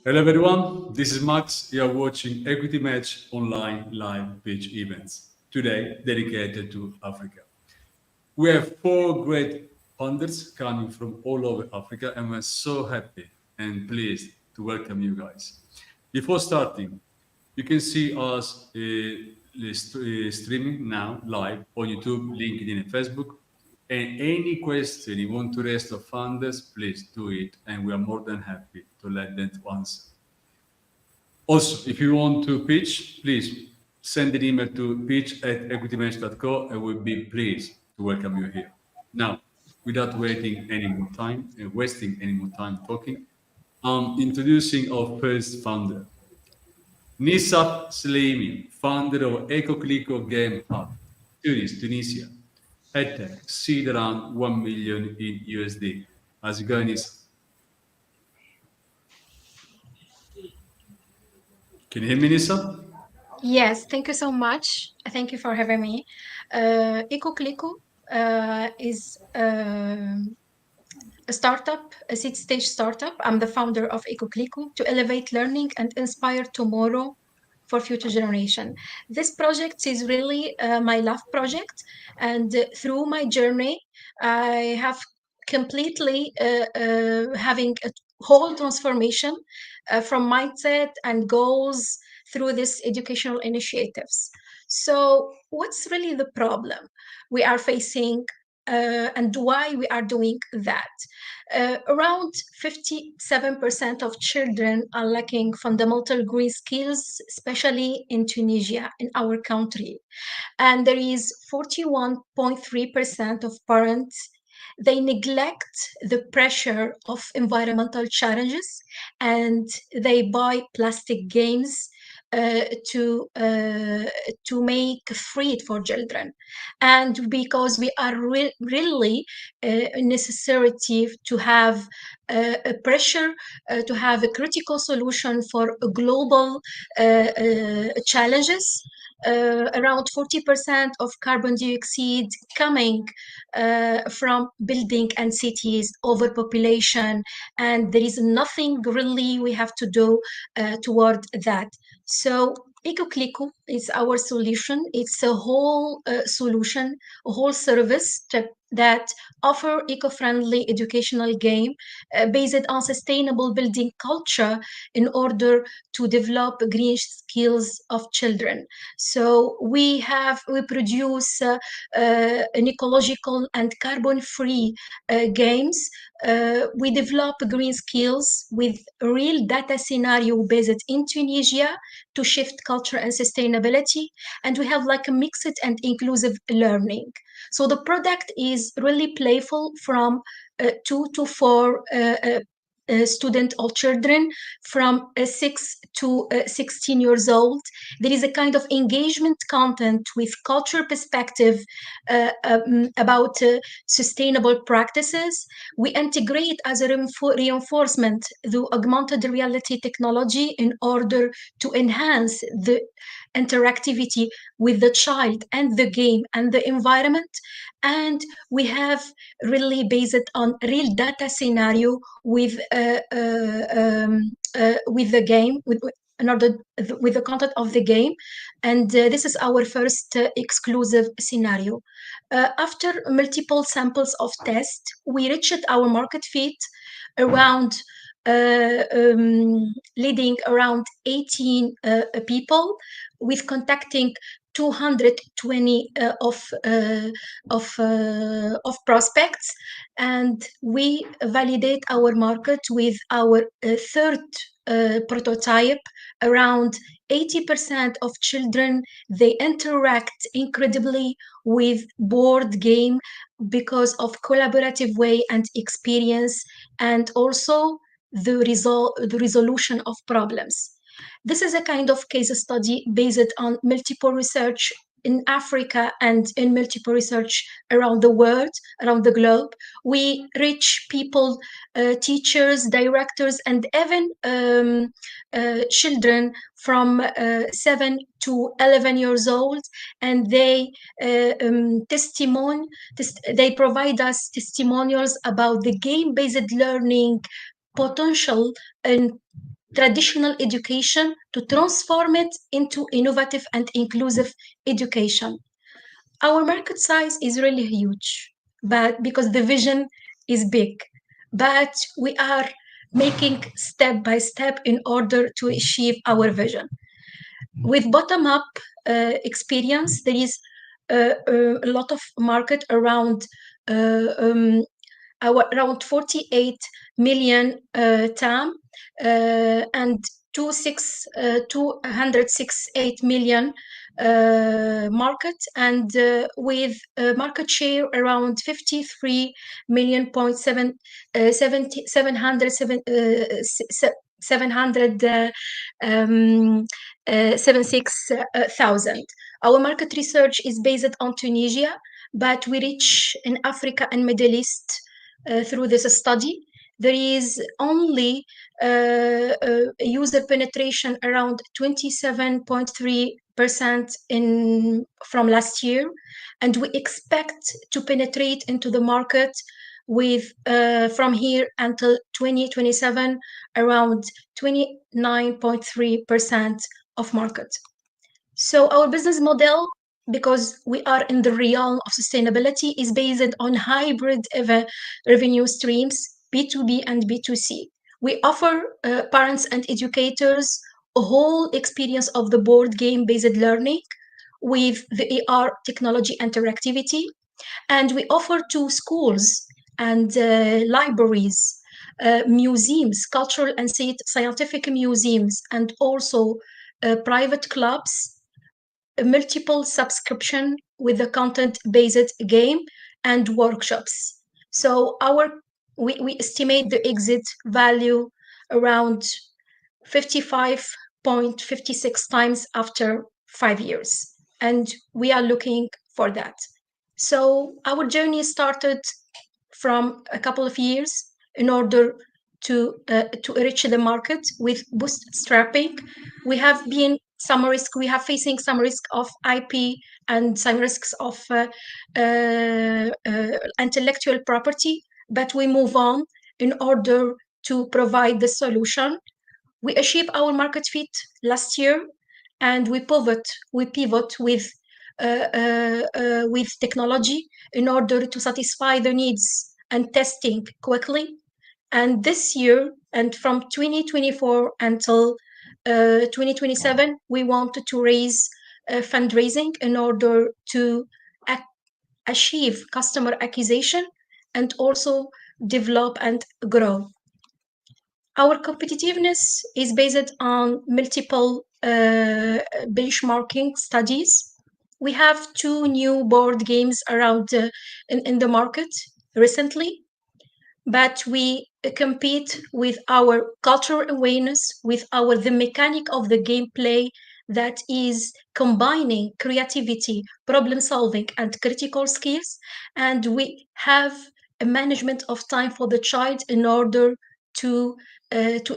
Hello everyone, this is Max. You are watching Equity Match online live pitch events, today dedicated to Africa. We have four great pundits coming from all over Africa, and we're so happy and pleased to welcome you guys. Before starting, you can see us streaming now live on YouTube, LinkedIn, and Facebook. And any question you want to raise to funders, please do it, and we are more than happy to let them answer. Also, if you want to pitch, please send an email to pitch@equitymatch.co and we'll be pleased to welcome you here. Now, without wasting any more time talking, I'm introducing our first founder, Nissaf Sleymi, founder of ECOCLICKO Game Hub, Tunis, Tunisia. Head seed around 1 million in USD. How's it going, Nissaf? Can you hear me, Nissaf? Yes, thank you so much. Thank you for having me. EcoClicko is a startup, a seed stage startup. I'm the founder of EcoClicko to elevate learning and inspire tomorrow for future generation. This project is really my love project, and through my journey, I have completely having a whole transformation from mindset and goals through these educational initiatives. So, what's really the problem we are facing, and why we are doing that? Around 57% of children are lacking fundamental green skills, especially in Tunisia, in our country. And there is 41.3% of parents, they neglect the pressure of environmental challenges and they buy plastic games uh, to uh, to make free for children, and because we are really necessary to have a pressure to have a critical solution for global challenges. Around 40% of carbon dioxide coming from building and cities, overpopulation, and there is nothing really we have to do toward that. So EcoClicko is our solution. It's a whole solution, a whole service that offer eco-friendly educational game based on sustainable building culture in order to develop green skills of children. So we produce an ecological and carbon-free games. We develop green skills with real data scenario based in Tunisia to shift culture and sustainability. And we have like a mixed and inclusive learning. So the product is really playful from 2 to 4 student or children from 6 to 16 years old. There is a kind of engagement content with culture perspective about sustainable practices. We integrate as a reinforcement the augmented reality technology in order to enhance the interactivity with the child and the game and the environment. And we have really based on real data scenario with the game in order with the content of the game, and this is our first exclusive scenario. After multiple samples of test, we reached our market fit around leading around 18 people with contacting 220 of prospects, and we validate our market with our third prototype. Around 80% of children, they interact incredibly with board game because of collaborative way and experience, and also the resolution of problems. This is a kind of case study based on multiple research in Africa and in multiple research around the world, around the globe. We reach people, teachers, directors, and even children from 7 to 11 years old, and they they provide us testimonials about the game-based learning potential in traditional education to transform it into innovative and inclusive education. Our market size is really huge, but because the vision is big, but we are making step by step in order to achieve our vision. With bottom-up experience, there is a lot of market around around 48 million TAM and 268 million market, and with market share around 53 million point 76,000. Our market research is based on Tunisia, but we reach in Africa and Middle East through this study. There is only user penetration around 27.3% from last year, and we expect to penetrate into the market with from here until 2027 around 29.3% of market. So our business model, because we are in the realm of sustainability, is based on hybrid revenue streams, B2B and B2C. We offer parents and educators a whole experience of the board game-based learning with the AR technology interactivity, and we offer to schools and libraries, museums, cultural and scientific museums, and also private clubs, multiple subscription with the content-based game and workshops. So we estimate the exit value around 55.56 times after 5 years, and we are looking for that. So our journey started from a couple of years in order to reach the market with bootstrapping. We have facing some risk of IP and some risks of intellectual property, but we move on in order to provide the solution. We achieved our market fit last year, and we pivot with technology in order to satisfy the needs and testing quickly. And this year, and from 2024 until 2027, we wanted to raise fundraising in order to achieve customer acquisition and also develop and grow. Our competitiveness is based on multiple benchmarking studies. We have 2 new board games around in the market recently, but we compete with our cultural awareness, with the mechanic of the gameplay that is combining creativity, problem solving, and critical skills, and we have a management of time for the child in order to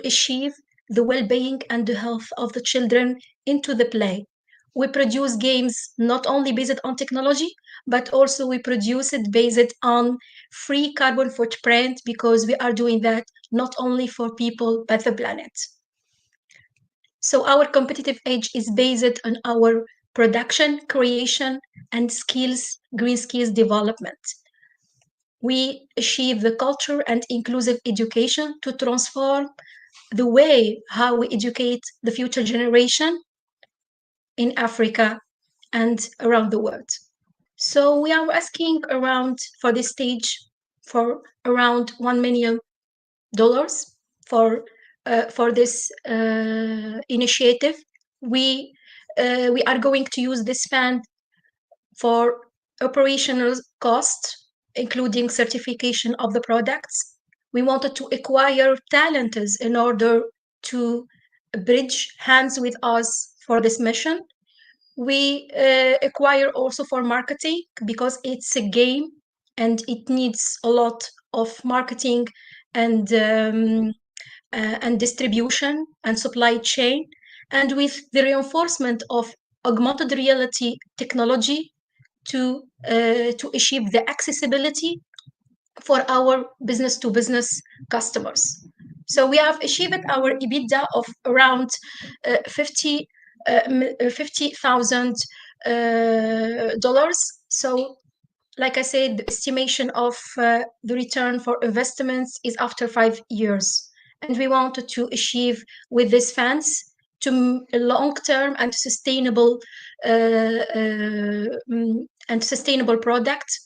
achieve the well-being and the health of the children into the play. We produce games not only based on technology, but also we produce it based on free carbon footprint, because we are doing that not only for people, but the planet. So our competitive edge is based on our production, creation, and green skills development. We achieve the culture and inclusive education to transform the way how we educate the future generation in Africa and around the world. So we are asking around for this stage for around $1 million for this initiative. We are going to use this fund for operational costs, including certification of the products. We wanted to acquire talents in order to bridge hands with us for this mission. We acquire also for marketing, because it's a game and it needs a lot of marketing and distribution and supply chain. And with the reinforcement of augmented reality technology to achieve the accessibility for our business-to-business customers. So we have achieved our EBITDA of around $50,000. So, like I said, the estimation of the return for investments is after 5 years, and we wanted to achieve with these funds to a long-term and sustainable product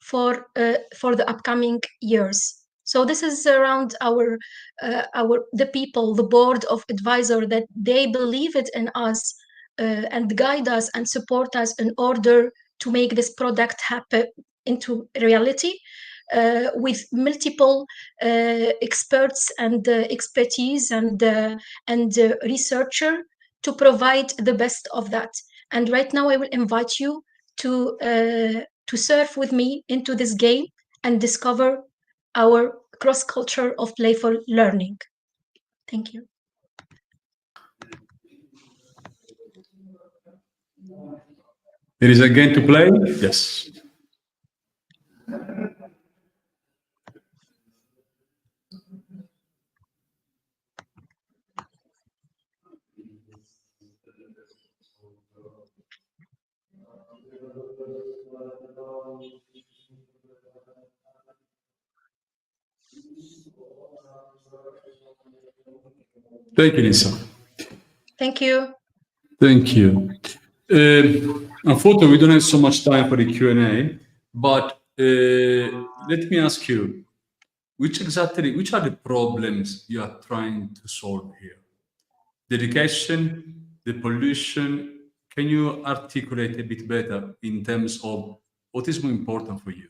for the upcoming years. So this is around the people, the board of advisor, that they believe it in us and guide us and support us in order to make this product happen into reality, with multiple experts and expertise and researcher to provide the best of that. And right now I will invite you to surf with me into this game and discover our cross culture of playful learning. Thank you. It is a game to play? Yes. Thank you, Nissaf. Thank you. Thank you. Unfortunately, we don't have so much time for the Q&A, but let me ask you, which are the problems you are trying to solve here? The education, the pollution. Can you articulate a bit better in terms of what is more important for you?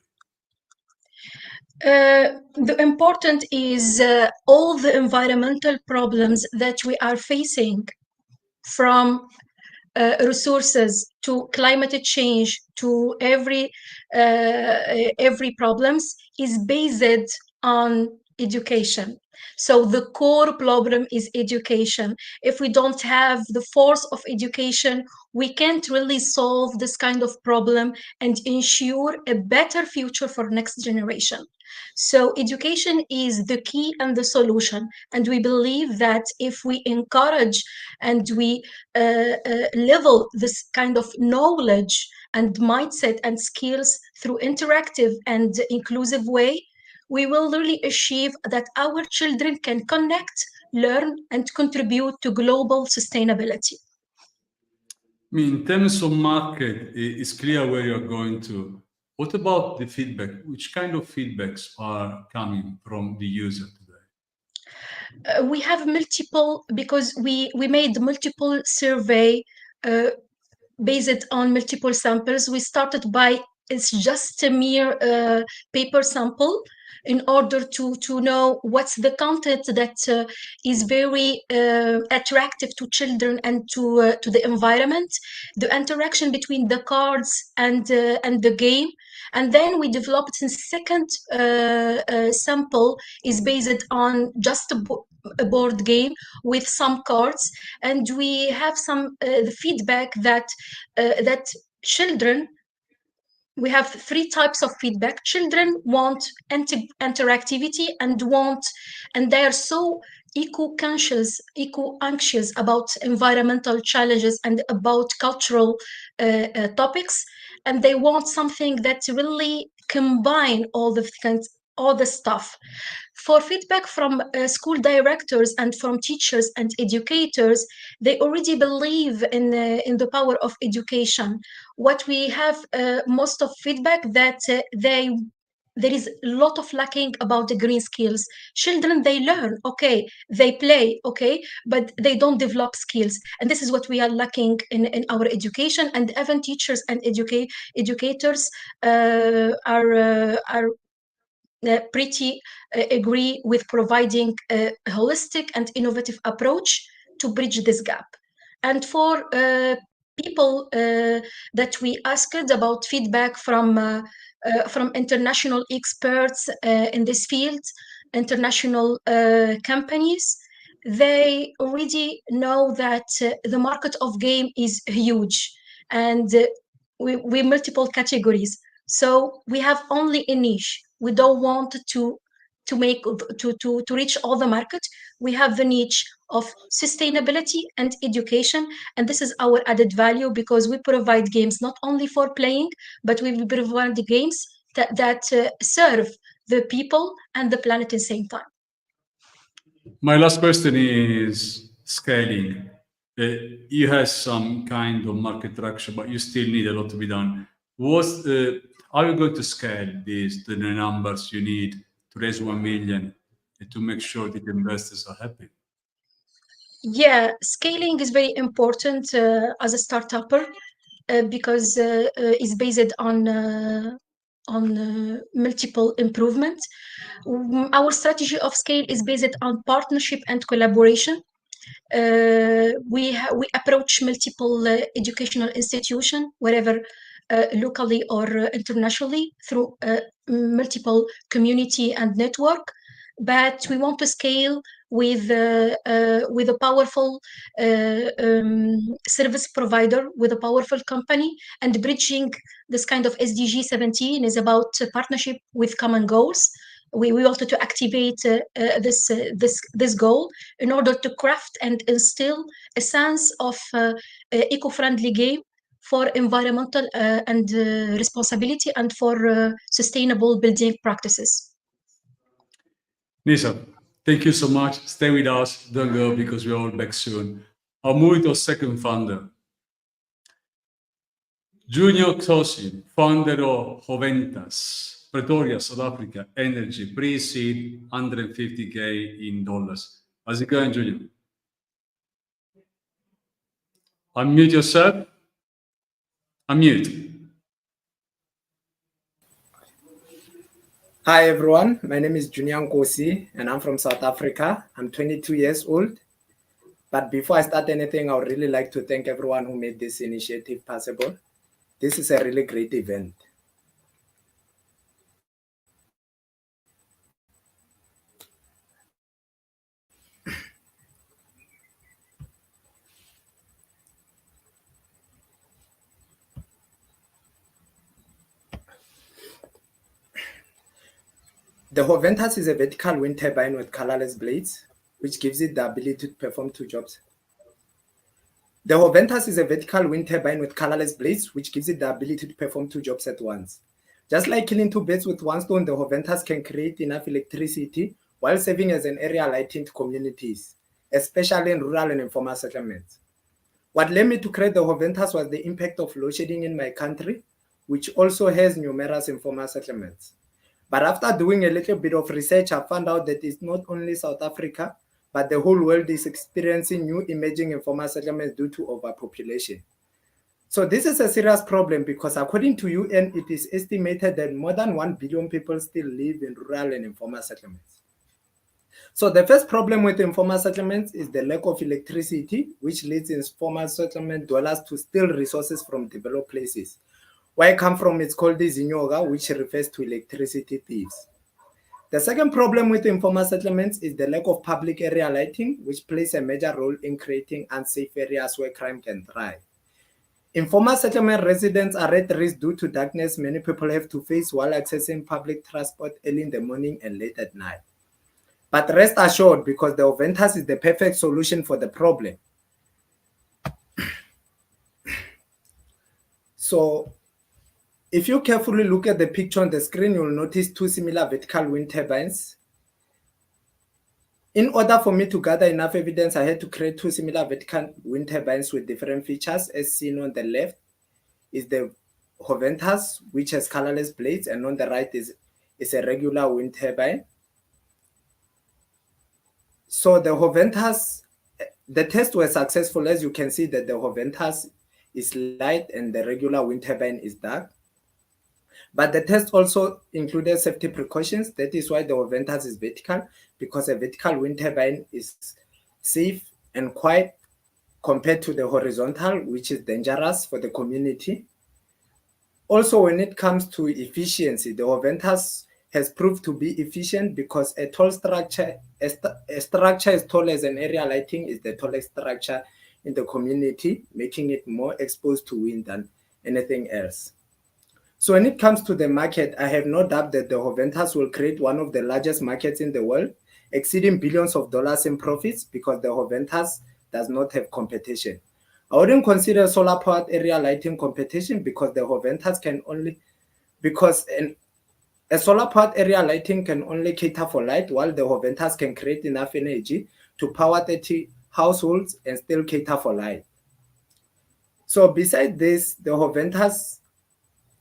The important is all the environmental problems that we are facing, from resources to climate change to every problems, is based on education. So the core problem is education. If we don't have the force of education, we can't really solve this kind of problem and ensure a better future for next generation. So education is the key and the solution. And we believe that if we encourage and we level this kind of knowledge and mindset and skills through interactive and inclusive way, we will really achieve that our children can connect, learn, and contribute to global sustainability. I mean, in terms of market, it's clear where you're going to. What about the feedback? Which kind of feedbacks are coming from the user today? We have multiple, because we made multiple survey based on multiple samples. We started by, it's just a mere paper sample, in order to know what's the content that is very attractive to children and to the environment, the interaction between the cards and the game. And then we developed a second sample, is based on just a board game with some cards, and we have some the feedback that children, we have 3 types of feedback. Children want interactivity and they are so eco-conscious, eco-anxious about environmental challenges and about cultural topics, and they want something that really combine all the stuff. For feedback from school directors and from teachers and educators, they already believe in the power of education. What we have most of feedback that there is a lot of lacking about the green skills. Children, they learn, okay, they play, okay, but they don't develop skills. And this is what we are lacking in our education. And even teachers and educators are pretty agree with providing a holistic and innovative approach to bridge this gap. And for people that we asked about feedback from international experts in this field, international companies, they already know that the market of game is huge, and we multiple categories. So we have only a niche. We don't want to to make to reach all the market. We have the niche of sustainability and education, and this is our added value because we provide games not only for playing, but we provide the games that serve the people and the planet at the same time. My last question is scaling. You have some kind of market traction, but you still need a lot to be done. Are you going to scale this to the numbers you need to raise 1 million to make sure that investors are happy? Yeah, scaling is very important as a startupper because it's based on multiple improvements. Our strategy of scale is based on partnership and collaboration. We approach multiple educational institutions, wherever locally or internationally, through multiple community and network. But we want to scale with a powerful service provider, with a powerful company, and bridging this kind of SDG 17 is about partnership with common goals. We wanted to activate this goal in order to craft and instill a sense of eco-friendly game for environmental and responsibility and for sustainable building practices. Nissaf, thank you so much. Stay with us. Don't go because we're all back soon. I'll move to our second founder. Junior Nkosi, founder of Hoventas, Pretoria, South Africa, energy, pre-seed, $150K in dollars. How's it going, Junior? Unmute yourself. Unmute. Hi everyone, my name is Junior Nkosi and I'm from South Africa. I'm 22 years old. But before I start anything, I would really like to thank everyone who made this initiative possible. This is a really great event. The Hoventas is a vertical wind turbine with colorless blades, which gives it the ability to perform two jobs. The Hoventas is a vertical wind turbine with colorless blades, which gives it the ability to perform two jobs at once. Just like killing two birds with one stone, the Hoventas can create enough electricity while serving as an area lighting to communities, especially in rural and informal settlements. What led me to create the Hoventas was the impact of load shedding in my country, which also has numerous informal settlements. But after doing a little bit of research, I found out that it's not only South Africa, but the whole world is experiencing new emerging informal settlements due to overpopulation. So this is a serious problem because according to UN, it is estimated that more than 1 billion people still live in rural and informal settlements. So the first problem with informal settlements is the lack of electricity, which leads informal settlement dwellers to steal resources from developed places. Where I come from, it's called the Zinyoga, which refers to electricity thieves. The second problem with informal settlements is the lack of public area lighting, which plays a major role in creating unsafe areas where crime can thrive. Informal settlement residents are at risk due to darkness many people have to face while accessing public transport early in the morning and late at night. But rest assured, because the Hoventas is the perfect solution for the problem. So, if you carefully look at the picture on the screen, you'll notice two similar vertical wind turbines. In order for me to gather enough evidence, I had to create two similar vertical wind turbines with different features. As seen on the left is the Hoventas, which has colorless blades, and on the right is a regular wind turbine. So the Hoventas, the tests were successful. As you can see that the Hoventas is light and the regular wind turbine is dark. But the test also included safety precautions. That is why the Hoventas is vertical, because a vertical wind turbine is safe and quiet compared to the horizontal, which is dangerous for the community. Also, when it comes to efficiency, the Hoventas has proved to be efficient because a tall structure, a structure as tall as an area lighting is the tallest structure in the community, making it more exposed to wind than anything else. So when it comes to the market, I have no doubt that the Hoventas will create one of the largest markets in the world, exceeding billions of dollars in profits because the Hoventas does not have competition. I wouldn't consider solar-powered area lighting competition because the Hoventas can only, because a solar-powered area lighting can only cater for light, while the Hoventas can create enough energy to power 30 households and still cater for light. So besides this, the Hoventas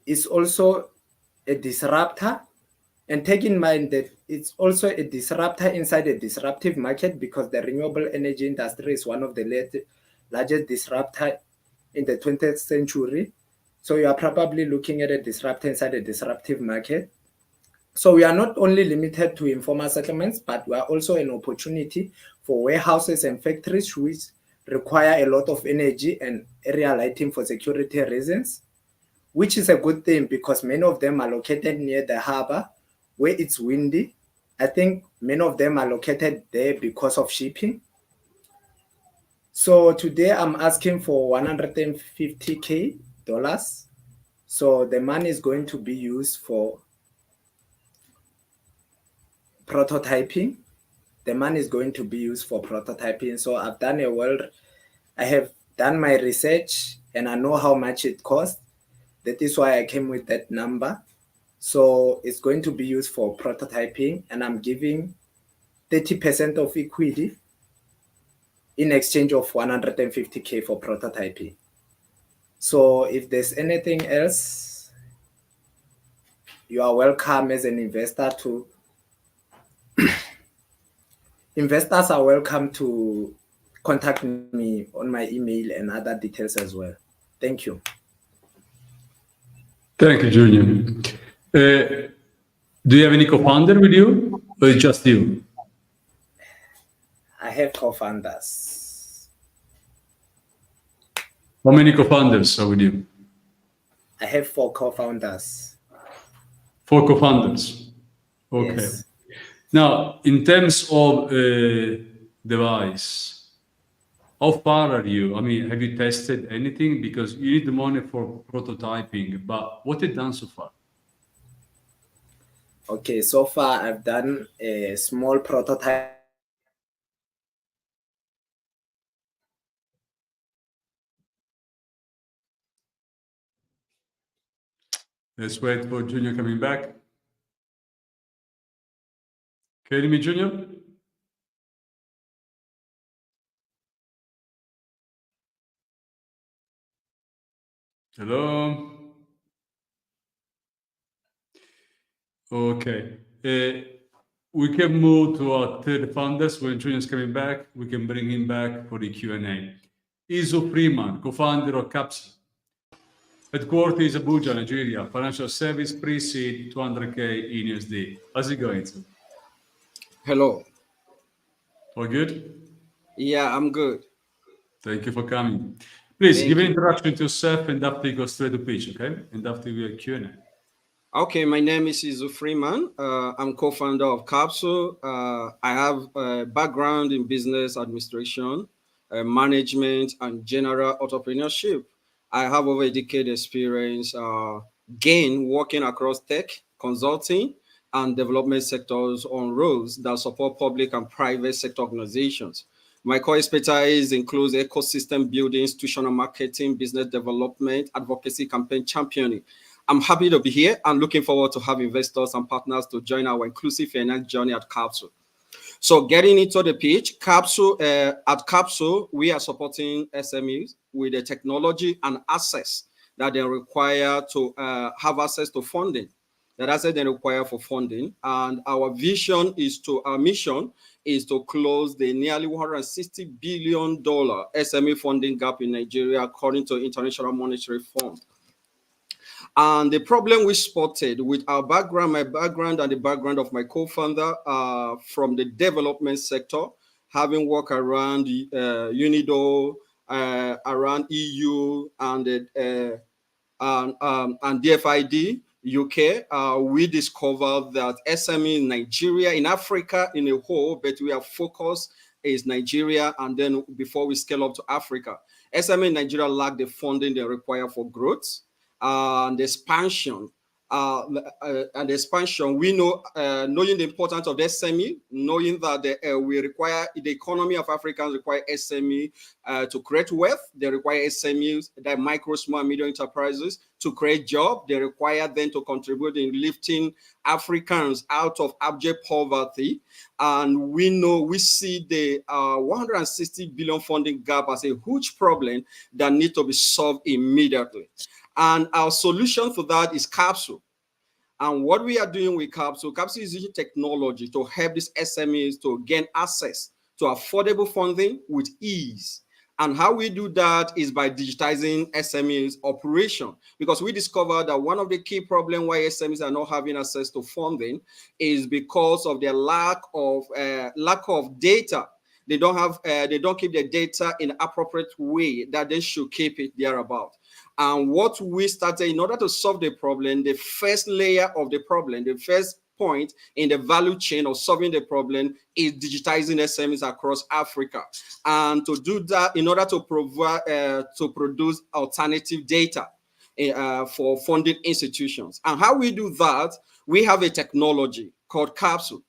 is also a disruptor, and take in mind that it's also a disruptor inside a disruptive market because the renewable energy industry is one of the largest disruptor in the 20th century. So you are probably looking at a disruptor inside a disruptive market. So we are not only limited to informal settlements, but we are also an opportunity for warehouses and factories which require a lot of energy and area lighting for security reasons, which is a good thing because many of them are located near the harbor where it's windy. I think many of them are located there because of shipping. So today I'm asking for $150K. So the money is going to be used for prototyping. The money is going to be used for prototyping. So I have done my research and I know how much it costs. That is why I came with that number. So it's going to be used for prototyping, and I'm giving 30% of equity in exchange of $150K for prototyping. So if there's anything else, you are welcome as an investor to investors are welcome to contact me on my email and other details as well. Thank you. Thank you, Junior. Do you have any co-founder with you, or just you? I have co-founders. How many co-founders are with you? I have 4 co-founders. 4 co-founders. Okay. Yes. Now, in terms of device, how far are you? I mean, have you tested anything? Because you need the money for prototyping, but what have you done so far? Okay, so far I've done a small prototype. Let's wait for Junior coming back. Can you hear me, Junior? Hello? Okay. We can move to our third founders. When Junior is coming back, we can bring him back for the Q&A. Freeman, co-founder of Capsule. Headquarters is Abuja, Nigeria. Financial service pre-seed 200K in USD. How's it going, sir? Hello. All good? Yeah, I'm good. Thank you for coming. Please Thank give an you. introduction to yourself and after you go straight to pitch, okay? And after we have Q&A. Okay, my name is Freeman. I'm co-founder of Capsule. I have a background in business administration, management, and general entrepreneurship. I have over a decade experience gained working across tech, consulting, and development sectors on roles that support public and private sector organizations. My core expertise includes ecosystem building, institutional marketing, business development, advocacy, campaign championing. I'm happy to be here and looking forward to have investors and partners to join our inclusive finance journey at Capsule. So getting into the pitch, at Capsule, we are supporting SMEs with the technology and access that they require to have access to funding. That asset they require for funding. And our mission is our mission is to close the nearly $160 billion SME funding gap in Nigeria, according to International Monetary Fund. And the problem we spotted with our background, my background and the background of my co-founder from the development sector, having worked around UNIDO, around EU and DFID, UK, we discovered that SME in Nigeria, in Africa in a whole, but we are focused is Nigeria, and then before we scale up to Africa, SME in Nigeria lack the funding they require for growth. and expansion. We know, knowing the importance of the SME, knowing that the economy of Africans require SME to create wealth. They require SMEs, the micro, small, and medium enterprises, to create jobs. They require them to contribute in lifting Africans out of abject poverty. And we see the 160 billion funding gap as a huge problem that needs to be solved immediately. And our solution for that is Capsule. And what we are doing with Capsule is using technology to help these SMEs to gain access to affordable funding with ease. And how we do that is by digitizing SMEs operation, because we discovered that one of the key problems why SMEs are not having access to funding is because of their lack of data. They don't keep the data in the appropriate way that they should keep it thereabout. And what we started, in order to solve the problem, the first layer of the problem, the first point in the value chain of solving the problem is digitizing SMEs across Africa. And to do that, in order to provide to produce alternative data for funding institutions. And how we do that, we have a technology called Capsule.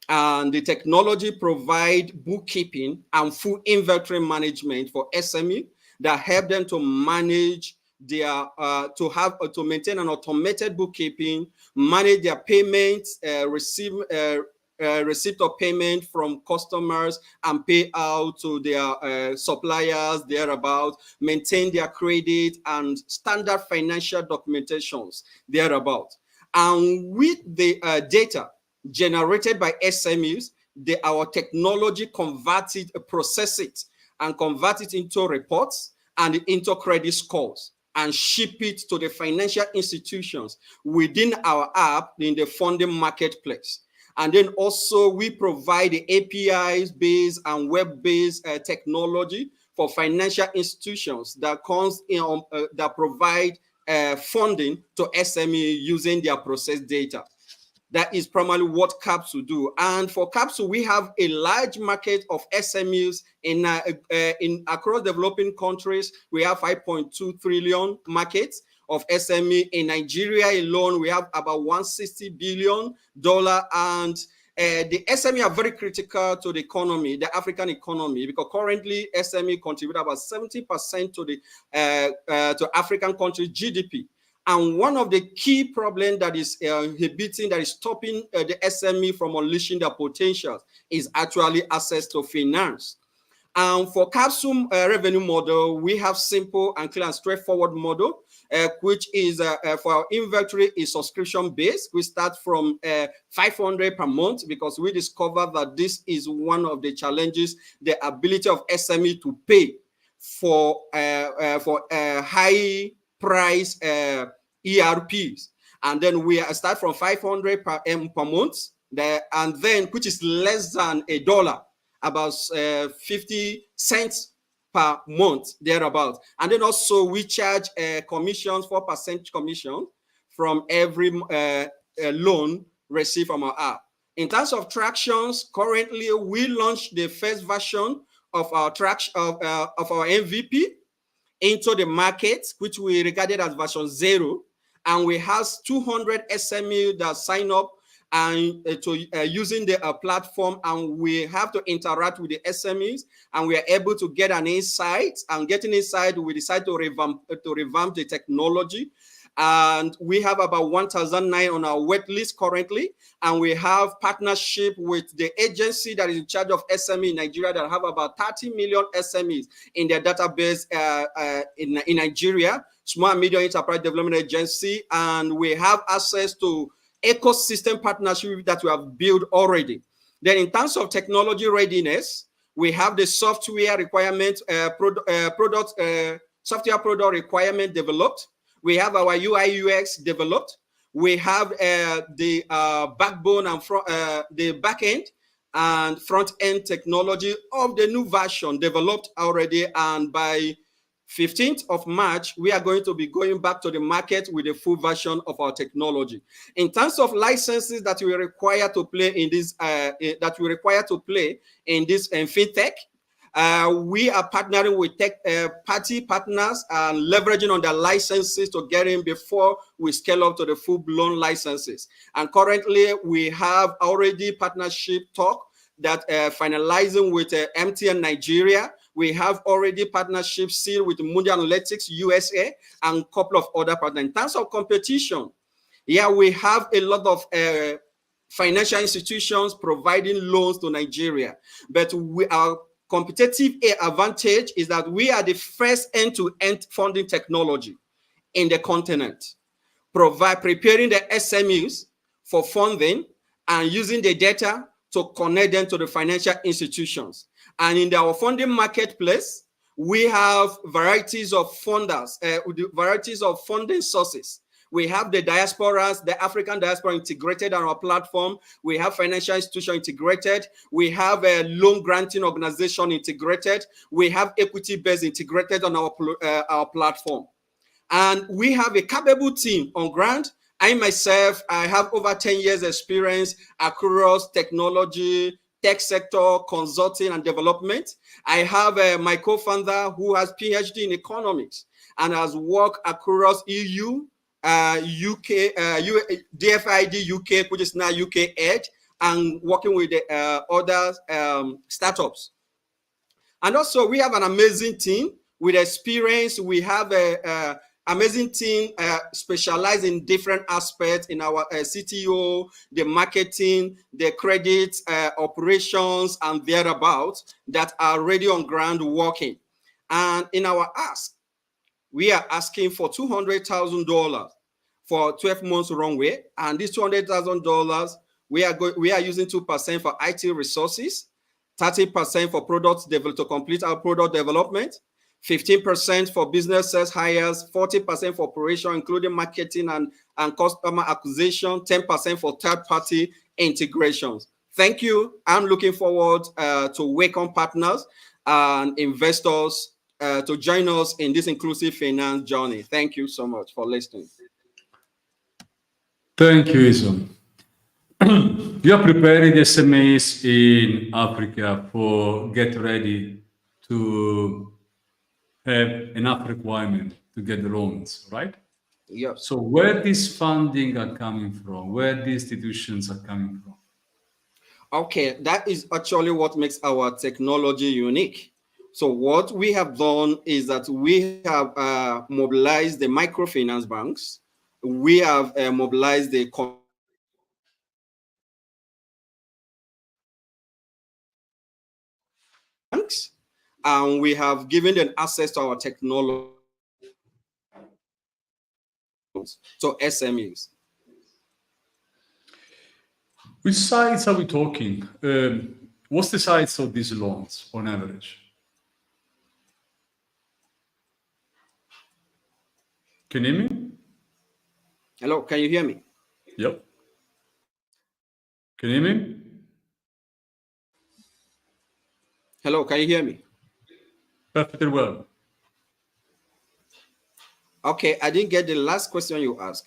And the technology provides bookkeeping and full inventory management for SME that help them to manage their to maintain an automated bookkeeping, manage their payments, receipt of payment from customers, and pay out to their suppliers thereabout, maintain their credit and standard financial documentations thereabout. And with the data generated by SMEs, our technology process it, and convert it into reports and into credit scores, and ship it to the financial institutions within our app in the funding marketplace. And then also we provide the APIs-based and web-based technology for financial institutions that provide funding to SME using their process data. That is primarily what Capsule do. And for Capsule, we have a large market of SMEs in across developing countries. We have 5.2 trillion markets of SME. In Nigeria alone, we have about $160 billion. And the SME are very critical to the economy, the African economy, because currently SME contribute about 70% to the to African countries' GDP. And one of the key problems that is stopping the SME from unleashing their potential is actually access to finance. And for Capsule revenue model, we have simple and clear and straightforward model, which is for our inventory is subscription based. We start from 500 per month, because we discovered that this is one of the challenges, the ability of SME to pay for high price ERPs. And then we start from 500 per month, and then which is less than $1, about 50 cents per month thereabout. And then also we charge commissions, 4% commission from every loan received from our app. In terms of tractions, currently we launched the first version of our MVP into the market, which we regarded as version 0, and we have 200 SME that sign up and using the platform, and we have to interact with the SMEs, and we are able to get an insight. And getting insight, we decide to revamp the technology. And we have about 1,009 on our wait list currently. And we have partnership with the agency that is in charge of SME in Nigeria that have about 30 million SMEs in their database in Nigeria, Small and Medium Enterprise Development Agency. And we have access to ecosystem partnership that we have built already. Then in terms of technology readiness, we have the software requirement, software product requirement developed. We have our UI UX developed. We have the backbone and the backend and front end technology of the new version developed already. And by 15th of March, we are going to be going back to the market with a full version of our technology. In terms of licenses that we require to play in this, fintech, We are partnering with party partners and leveraging on their licenses to get in before we scale up to the full-blown licenses. And currently, we have already partnership talk that finalizing with MTN Nigeria. We have already partnerships sealed with Moody Analytics USA and a couple of other partners. In terms of competition, yeah, we have a lot of financial institutions providing loans to Nigeria, but our competitive advantage is that we are the first end-to-end funding technology in the continent, preparing the SMEs for funding and using the data to connect them to the financial institutions. And in our funding marketplace, we have varieties of funders, varieties of funding sources. We have the diasporas, the African diaspora integrated on our platform. We have financial institution integrated. We have a loan granting organization integrated. We have equity-based integrated on our platform. And we have a capable team on ground. I myself, I have over 10 years experience across technology, tech sector, consulting, and development. I have my co-founder who has PhD in economics and has worked across EU, UK, DFID UK, which is now UK Ed, and working with the other startups. And also, we have an amazing team with experience. We have a amazing team specialized in different aspects in our CTO, the marketing, the credit, operations, and thereabouts that are already on ground working. And in our ask, we are asking for $200,000 for 12 months runway. And this $200,000, we are using 2% for IT resources, 30% for products developed to complete our product development, 15% for business sales hires, 40% for operation, including marketing and customer acquisition, 10% for third-party integrations. Thank you. I'm looking forward to welcome partners and investors to join us in this inclusive finance journey. Thank you so much for listening. Thank you, Isom. You are preparing SMEs in Africa for get ready to have enough requirement to get the loans, right? Yeah. So where these funding are coming from, where the institutions are coming from? Okay, that is actually what makes our technology unique. So what we have done is that we have mobilized the microfinance banks. We have mobilized the banks, and we have given them access to our technology, so SMEs. Which size are we talking? What's the size of these loans on average? Can you hear me? Hello, can you hear me? Yep. Can you hear me? Hello, can you hear me? Perfectly well. Okay, I didn't get the last question you asked.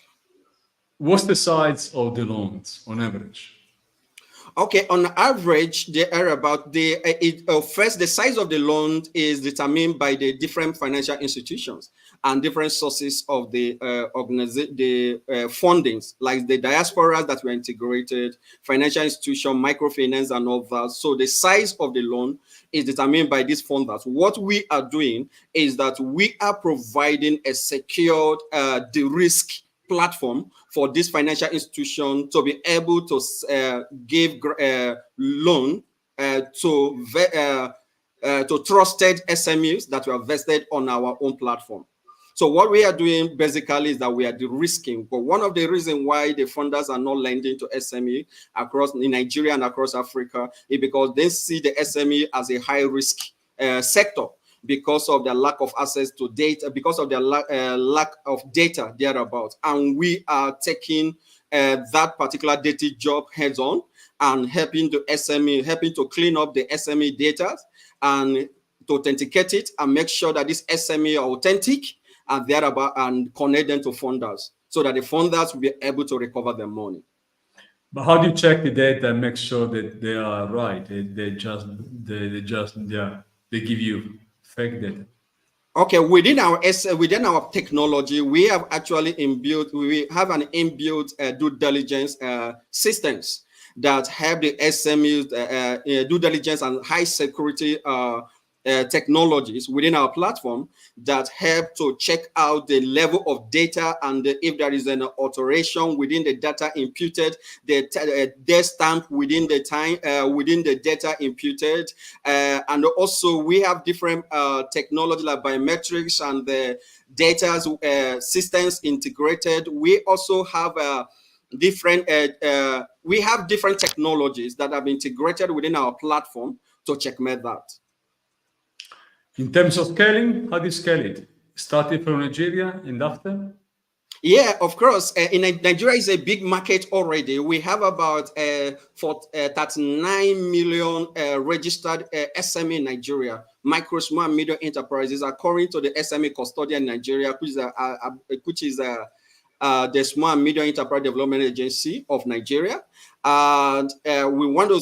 What's the size of the loans on average? Okay, on average, they are about first, the size of the loan is determined by the different financial institutions and different sources of the fundings, like the diasporas that were integrated, financial institution, microfinance, and all that. So the size of the loan is determined by these funders. What we are doing is that we are providing a secured de-risk platform for this financial institution to be able to give loan to trusted SMEs that were vested on our own platform. So what we are doing basically is that we are de-risking. But one of the reasons why the funders are not lending to SME across in Nigeria and across Africa is because they see the SME as a high-risk sector, because of their lack of access to data, because of their lack of data thereabouts. And we are taking that particular data job heads on and helping the SME, helping to clean up the SME data and to authenticate it and make sure that this SME are authentic and thereabout, and connect them to funders so that the funders will be able to recover their money. But how do you check the data and make sure that they are right? They just, yeah. they give you fake data? Okay, within our technology, we have actually we have an inbuilt due diligence systems that have the SMEs due diligence and high security technologies within our platform that help to check out the level of data and if there is an alteration within the data imputed, the stamp within the time within the data imputed, and also we have different technology like biometrics and the data systems integrated. We also have different technologies that have integrated within our platform to checkmate that. In terms of scaling, how do you scale it? Starting from Nigeria and after? Yeah, of course. In Nigeria is a big market already. We have about 39 million registered SME in Nigeria. Micro, small, and medium enterprises, according to the SME custodian in Nigeria, which is the Small and Medium Enterprise Development Agency of Nigeria. And we want to,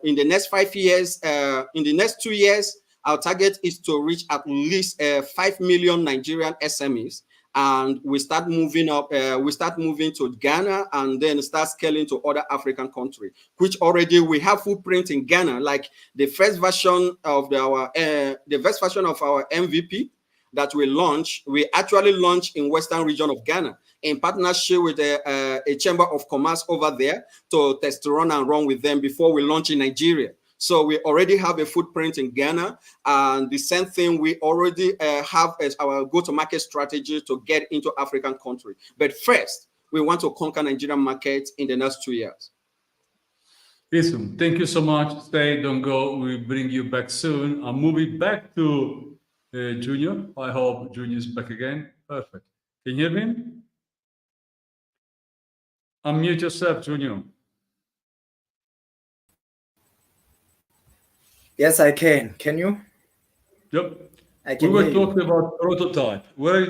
in the next 5 years, in the next 2 years, our target is to reach at least 5 million Nigerian SMEs. And we start moving up, we start moving to Ghana and then start scaling to other African countries, which already we have footprint in Ghana. Like the first version of our MVP that we actually launched in Western region of Ghana in partnership with a chamber of commerce over there to test run and run with them before we launch in Nigeria. So we already have a footprint in Ghana, and the same thing we already have as our go-to-market strategy to get into African countries. But first, we want to conquer Nigerian market in the next 2 years. Listen, thank you so much. Stay, don't go. We'll bring you back soon. I'm moving back to Junior. I hope Junior is back again. Perfect. Can you hear me? Unmute yourself, Junior. Yes, I can. Can you? Yep. I can We were hear you. talking about prototype. Where are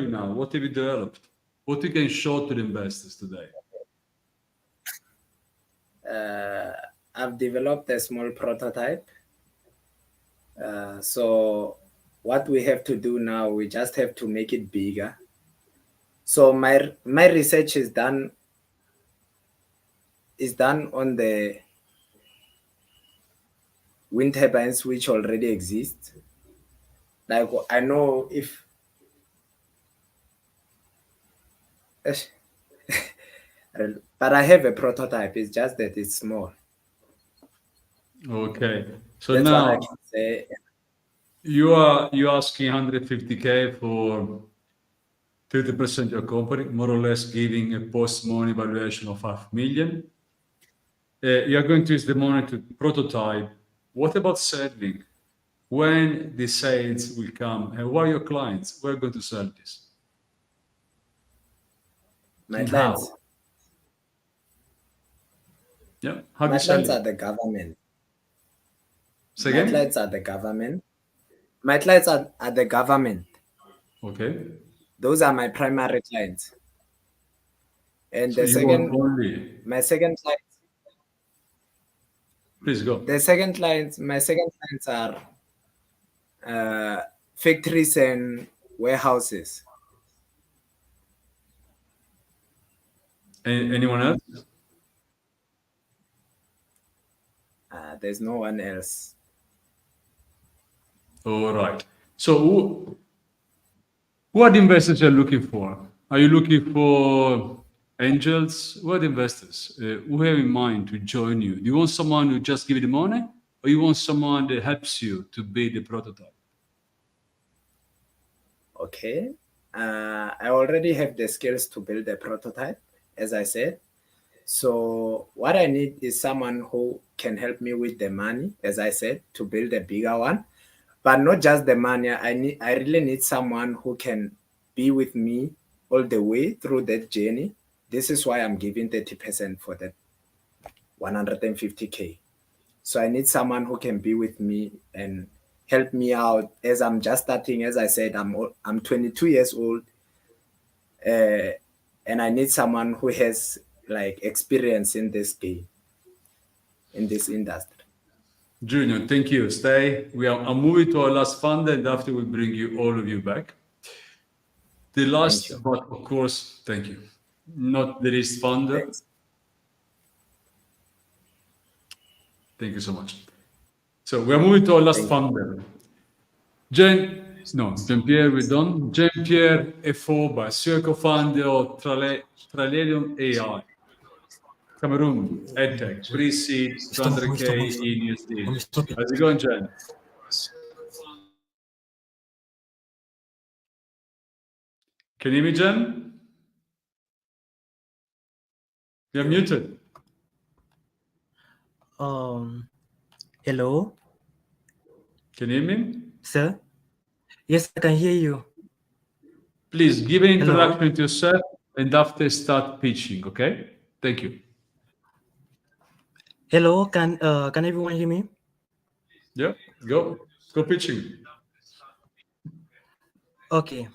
you now? What have you developed? What you can show to the investors today? I've developed a small prototype. So what we have to do now, we just have to make it bigger. So my research is done on the wind turbines which already exist. Like I know if but I have a prototype. It's just that it's small. Okay. So That's now what I can say. you're asking 150K for 30% of your company, more or less giving a post-money valuation of 5 million. You're going to use the money to prototype. What about selling? When the sales will come, and who are your clients? We're going to sell this. My And clients. how? Yeah. How do My you sell clients are it? the government. Say My again? clients are the government. My clients are the government. Okay. Those are my primary clients. And So the you want second, only. my second client, Please go. my second clients are factories and warehouses. Anyone else? There's no one else. All right. So who are the investors you're looking for? Are you looking for angels? Who are the investors? Who have in mind to join you? Do you want someone who just give you the money, or you want someone that helps you to build the prototype? Okay. I already have the skills to build a prototype, as I said. So what I need is someone who can help me with the money, as I said, to build a bigger one. But not just the money. I really need someone who can be with me all the way through that journey. This is why I'm giving 30% for that 150K. So I need someone who can be with me and help me out as I'm just starting. As I said, I'm 22 years old, and I need someone who has like experience in this game, in this industry. Junior, thank you. Stay. I'm moving to our last fund, and after we bring you all of you back. The last, but of course, thank you. Not the least funder. Thanks. Thank you so much. So we're moving to our last funder. Jean-Pierre, we're done. Jean-Pierre Efouba, co-founder of Tralalion-AI. Cameroon, EdTech, pre-seed, 200K in USD. How's it going, Jen? Can you hear me, Jen? You're muted. Hello? Can you hear me? Sir? Yes, I can hear you. Please give an introduction to yourself and after start pitching, okay? Thank you. Hello, can everyone hear me? Yeah, go pitching. Okay.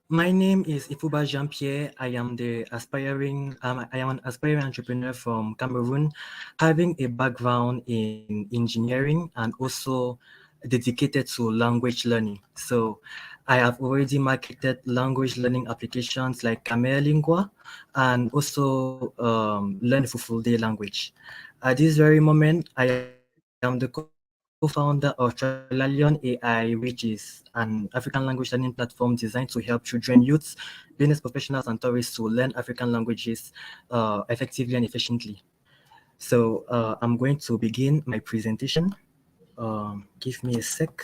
My name is Efouba Jean-Pierre. I am an aspiring entrepreneur from Cameroon, having a background in engineering and also dedicated to language learning. So I have already marketed language learning applications like Camere Lingua and also Learn Fulfulde language. At this very moment, I am the co-founder of Tralalion-AI, which is an African language learning platform designed to help children, youths, business professionals, and tourists to learn African languages effectively and efficiently. So I'm going to begin my presentation. Give me a sec.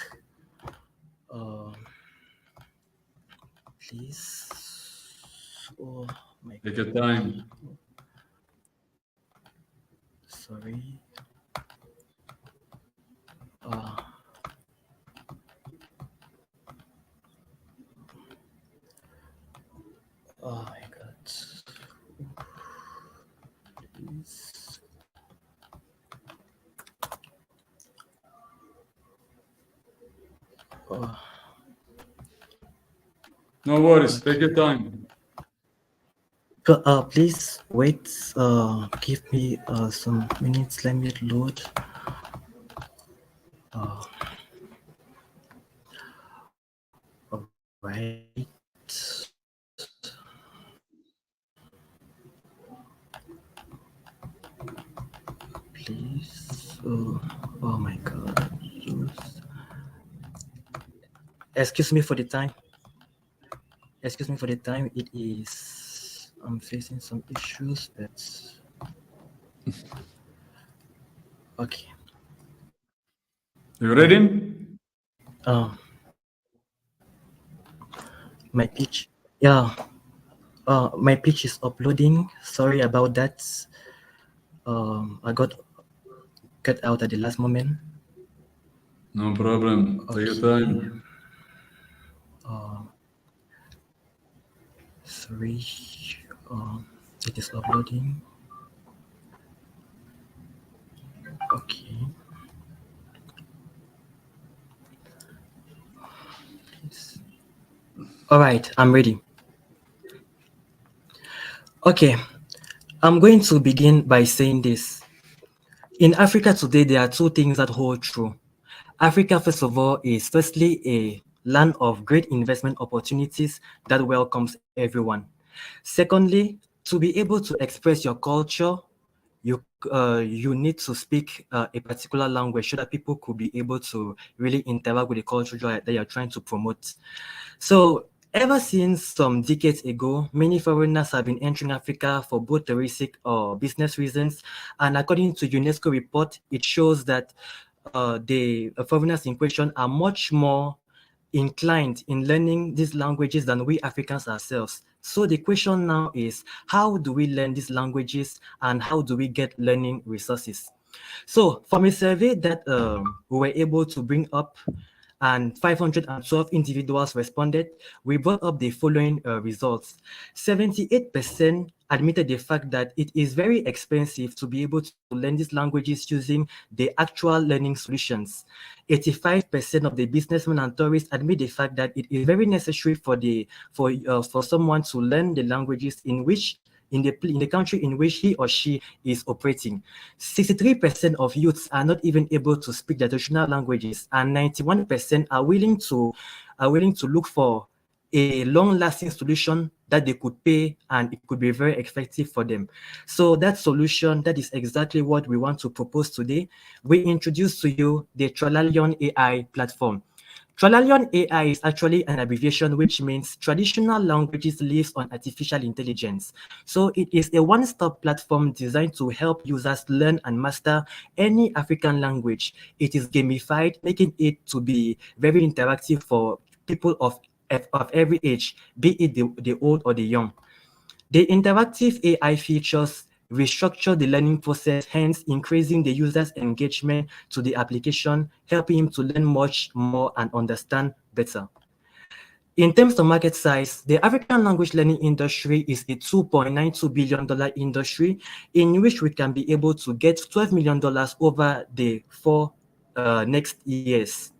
Please. Oh my God. Take your time. Sorry. Oh my God. Please. No worries. Take your time. Please wait. Give me some minutes. Let me load. All right. Please. Oh my God. Excuse me for the time. Excuse me for the time. It is. I'm facing some issues, but okay. You ready? My pitch. Yeah. My pitch is uploading. Sorry about that. I got cut out at the last moment. No problem. Take your time. Sorry. It is uploading. Okay. Please. All right, I'm ready. Okay, I'm going to begin by saying this. In Africa today, there are two things that hold true. Africa, first of all, is firstly a land of great investment opportunities that welcomes everyone. Secondly, to be able to express your culture, you need to speak a particular language so that people could be able to really interact with the culture that you're trying to promote. So ever since some decades ago, many foreigners have been entering Africa for both touristic or business reasons. And according to UNESCO report, it shows that the foreigners in question are much more inclined in learning these languages than we Africans ourselves. So the question now is, how do we learn these languages and how do we get learning resources? So from a survey that we were able to bring up and 512 individuals responded, we brought up the following results. 78% admitted the fact that it is very expensive to be able to learn these languages using the actual learning solutions. 85% of the businessmen and tourists admit the fact that it is very necessary for someone to learn the languages in which in the country in which he or she is operating. 63% of youths are not even able to speak their traditional languages, and 91% are willing to look for a long-lasting solution that they could pay, and it could be very effective for them. So that solution, that is exactly what we want to propose today. We introduce to you the Tralalion-AI platform. Tralalion-AI is actually an abbreviation which means Traditional Languages Lives on Artificial Intelligence. So it is a one-stop platform designed to help users learn and master any African language. It is gamified, making it to be very interactive for people of every age, be it the old or the young. The interactive AI features restructure the learning process, hence increasing the user's engagement to the application, helping him to learn much more and understand better. In terms of market size, the African language learning industry is a $2.92 billion industry in which we can be able to get $12 million over the 4 next years.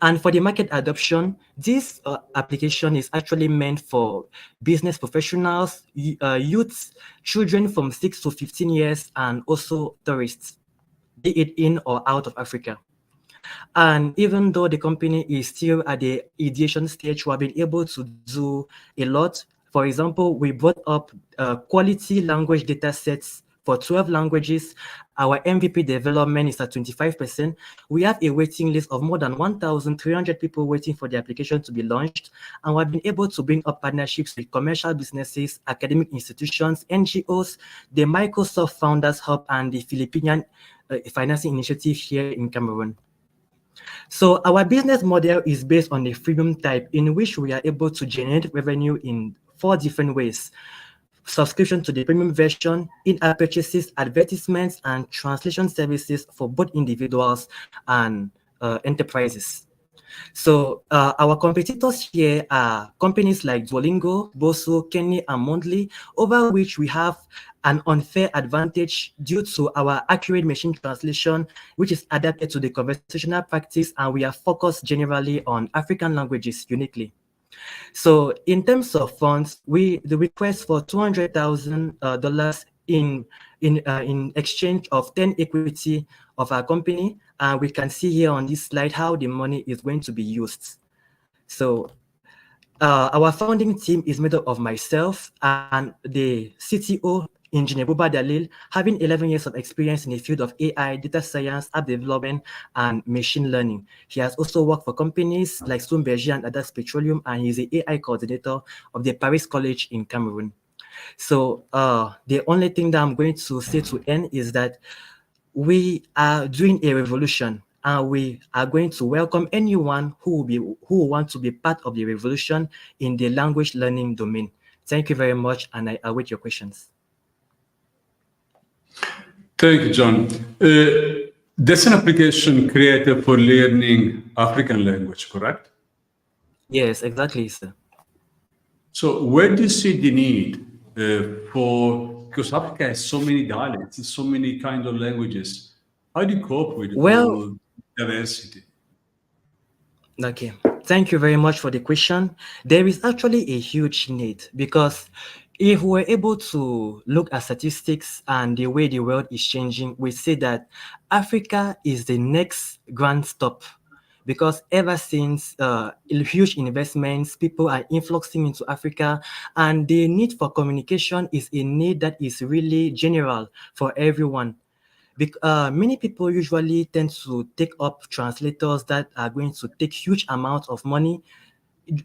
And for the market adoption, this application is actually meant for business professionals, youths, children from 6 to 15 years, and also tourists, be it in or out of Africa. And even though the company is still at the ideation stage, we have been able to do a lot. For example, we brought up quality language data sets for 12 languages. Our MVP development is at 25%. We have a waiting list of more than 1,300 people waiting for the application to be launched. And we've been able to bring up partnerships with commercial businesses, academic institutions, NGOs, the Microsoft Founders Hub, and the Philippine Financing Initiative here in Cameroon. So our business model is based on a freemium type in which we are able to generate revenue in 4 different ways: subscription to the premium version, in-app purchases, advertisements, and translation services for both individuals and enterprises. So our competitors here are companies like Duolingo, Boso, Kenny, and Mondly, over which we have an unfair advantage due to our accurate machine translation, which is adapted to the conversational practice, and we are focused generally on African languages uniquely. So in terms of funds, the request for $200,000 in exchange of 10 equity of our company, and we can see here on this slide how the money is going to be used. So our founding team is made up of myself and the CTO, Engineer Buba Dalil, having 11 years of experience in the field of AI, data science, app development, and machine learning. He has also worked for companies like Schlumberger and Adas Petroleum, and he's the AI coordinator of the Paris College in Cameroon. So the only thing that I'm going to say to end is that we are doing a revolution, and we are going to welcome anyone who want to be part of the revolution in the language learning domain. Thank you very much, and I await your questions. Thank you, John. That's an application created for learning African language, correct? Yes, exactly, sir. So where do you see the need because Africa has so many dialects, so many kinds of languages. How do you cope with all diversity? Okay, thank you very much for the question. There is actually a huge need, because if we're able to look at statistics and the way the world is changing, we see that Africa is the next grand stop, because ever since huge investments, people are influxing into Africa, and the need for communication is a need that is really general for everyone. Many people usually tend to take up translators that are going to take huge amounts of money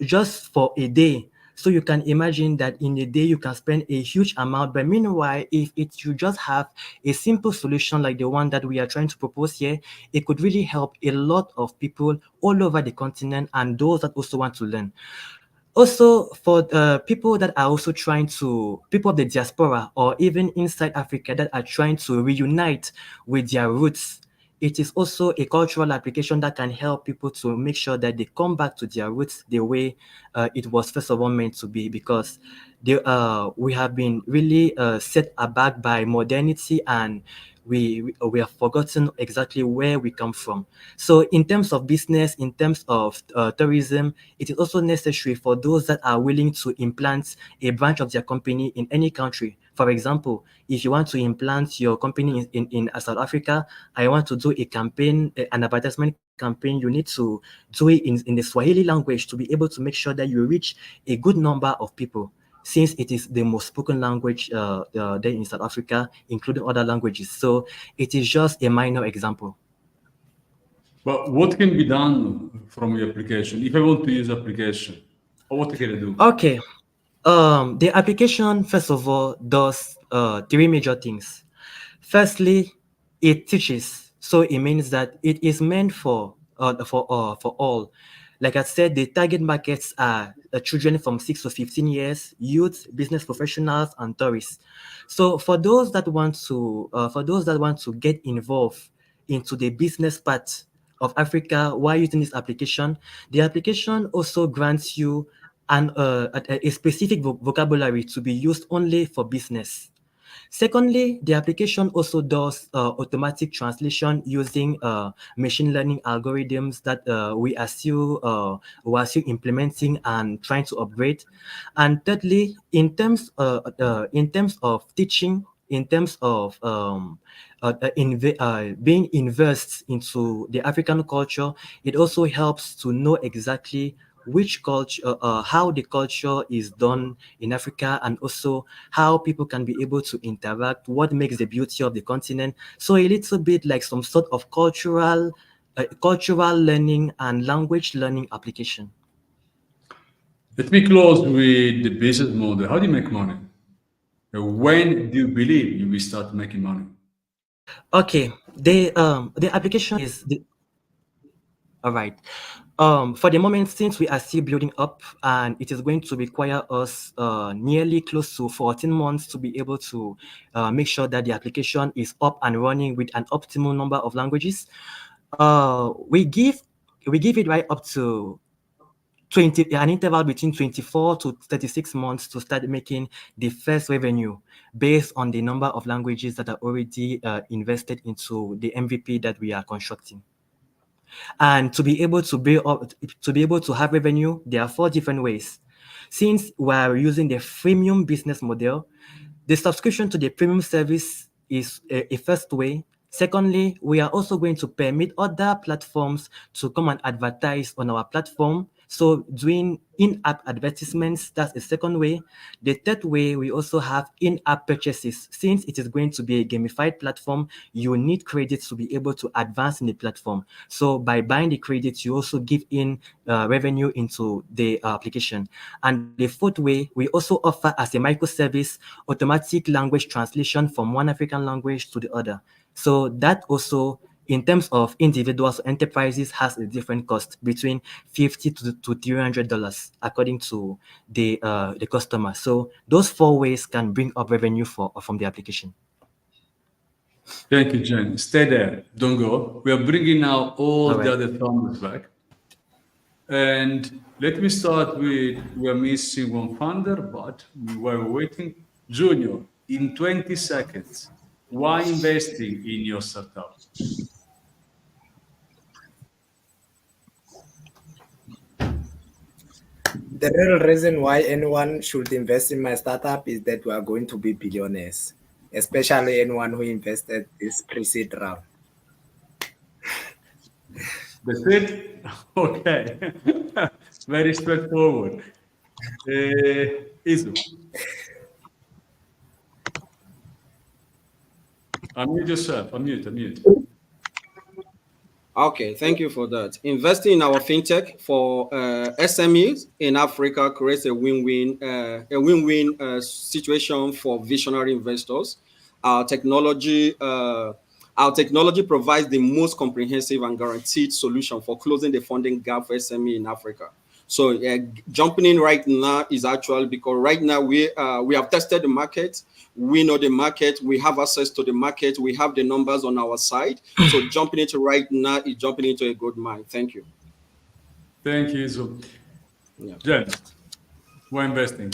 just for a day. So you can imagine that in a day you can spend a huge amount. But meanwhile, if you just have a simple solution like the one that we are trying to propose here, it could really help a lot of people all over the continent and those that also want to learn. Also, for people that are also people of the diaspora or even inside Africa that are trying to reunite with their roots, it is also a cultural application that can help people to make sure that they come back to their roots the way it was first of all meant to be, because we have been really set aback by modernity, and we have forgotten exactly where we come from. So in terms of business, in terms of tourism, it is also necessary for those that are willing to implant a branch of their company in any country. For example, if you want to implant your company in South Africa, I want to do a campaign, an advertisement campaign, you need to do it in the Swahili language to be able to make sure that you reach a good number of people, since it is the most spoken language there in South Africa, including other languages. So it is just a minor example. But what can be done from your application? If I want to use application, what can I do? Okay. The application, first of all, does three major things. Firstly, it teaches. So it means that it is meant for all. Like I said, the target markets are children from 6 to 15 years, youth, business professionals, and tourists. So for those that want to get involved into the business part of Africa while using this application, the application also grants you a specific vocabulary to be used only for business. Secondly, the application also does automatic translation using machine learning algorithms that we are still implementing and trying to upgrade. And thirdly, in terms of teaching, in terms of being immersed into the African culture, it also helps to know exactly which culture, how the culture is done in Africa, and also how people can be able to interact, what makes the beauty of the continent. So a little bit like some sort of cultural learning and language learning application. Let me close with the business model. How do you make money? When do you believe you will start making money? Okay, the application is all right. For the moment, since we are still building up, and it is going to require us nearly close to 14 months to be able to make sure that the application is up and running with an optimal number of languages, we give it right up to an interval between 24 to 36 months to start making the first revenue based on the number of languages that are already invested into the MVP that we are constructing. And to be able to have revenue, there are 4 different ways. Since we're using the freemium business model, the subscription to the premium service is a first way. Secondly, we are also going to permit other platforms to come and advertise on our platform. So doing in-app advertisements, that's a second way. The third way, we also have in-app purchases. Since it is going to be a gamified platform, you need credits to be able to advance in the platform. So by buying the credits, you also give in revenue into the application. And the fourth way, we also offer as a microservice automatic language translation from one African language to the other. So that also, in terms of individuals or enterprises, has a different cost between $50 to $300 according to the customer. So those 4 ways can bring up revenue from the application. Thank you, Jen. Stay there. Don't go. We are bringing now all the other founders back. And let me start with, we are missing one founder, but while we're waiting, Junior, in 20 seconds, why investing in your startup? The real reason why anyone should invest in my startup is that we are going to be billionaires, especially anyone who invested this pre-seed round. That's it? Okay. Very straightforward. Izu. Unmute yourself. Unmute. Okay, thank you for that. Investing in our fintech for SMEs in Africa creates a win-win situation for visionary investors. Our technology provides the most comprehensive and guaranteed solution for closing the funding gap for SME in Africa. So jumping in right now is actually because right now we have tested the market. We know the market. We have access to the market. We have the numbers on our side. So jumping into right now is jumping into a good mine. Thank you. Thank you, Isu. Yeah. Jen, we're investing.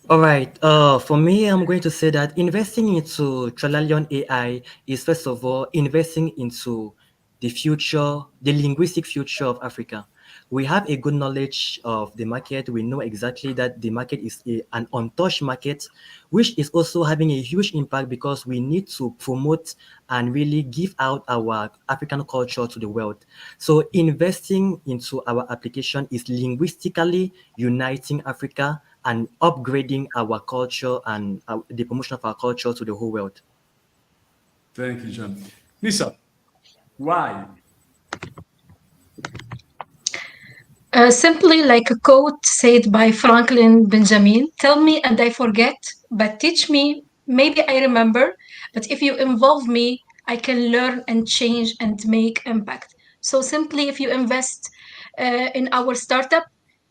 All right. For me, I'm going to say that investing into Tralalion-AI is first of all investing into the future, the linguistic future of Africa. We have a good knowledge of the market. We know exactly that the market is an untouched market, which is also having a huge impact because we need to promote and really give out our African culture to the world. So investing into our application is linguistically uniting Africa and upgrading our culture and the promotion of our culture to the whole world. Thank you, John. Nissaf, why? Simply like a quote said by Franklin Benjamin, tell me and I forget, but teach me, maybe I remember, but if you involve me, I can learn and change and make impact. So simply if you invest in our startup,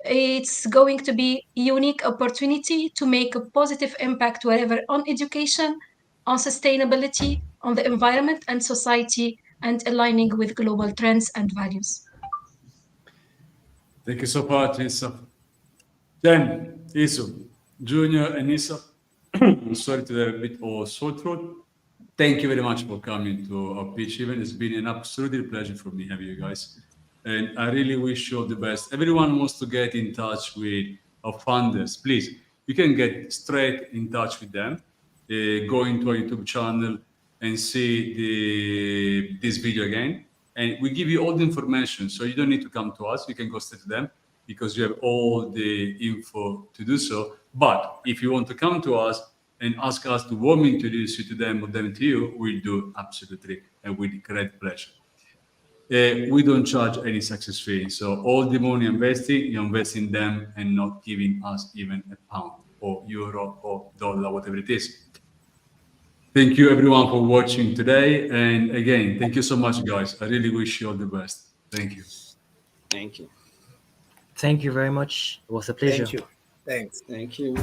it's going to be a unique opportunity to make a positive impact wherever on education, on sustainability, on the environment and society, and aligning with global trends and values. Thank you so much, Nissaf. Then, Isu, Junior and Nissaf, sorry to have a bit of sore throat. Thank you very much for coming to our pitch event. It's been an absolute pleasure for me having you guys. And I really wish you all the best. Everyone wants to get in touch with our funders. Please, you can get straight in touch with them. Go into our YouTube channel and see this video again. And we give you all the information. So you don't need to come to us. You can go straight to them because you have all the info to do so. But if you want to come to us and ask us to warm introduce you to them or them to you, we'll do absolutely and with great pleasure. We don't charge any success fee. So all the money investing, you invest in them and not giving us even a pound or euro or dollar, whatever it is. Thank you everyone for watching today. And again, thank you so much, guys. I really wish you all the best. Thank you. Thank you. Thank you very much. It was a pleasure. Thank you. Thanks. Thank you.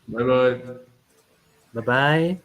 Bye-bye. Bye-bye.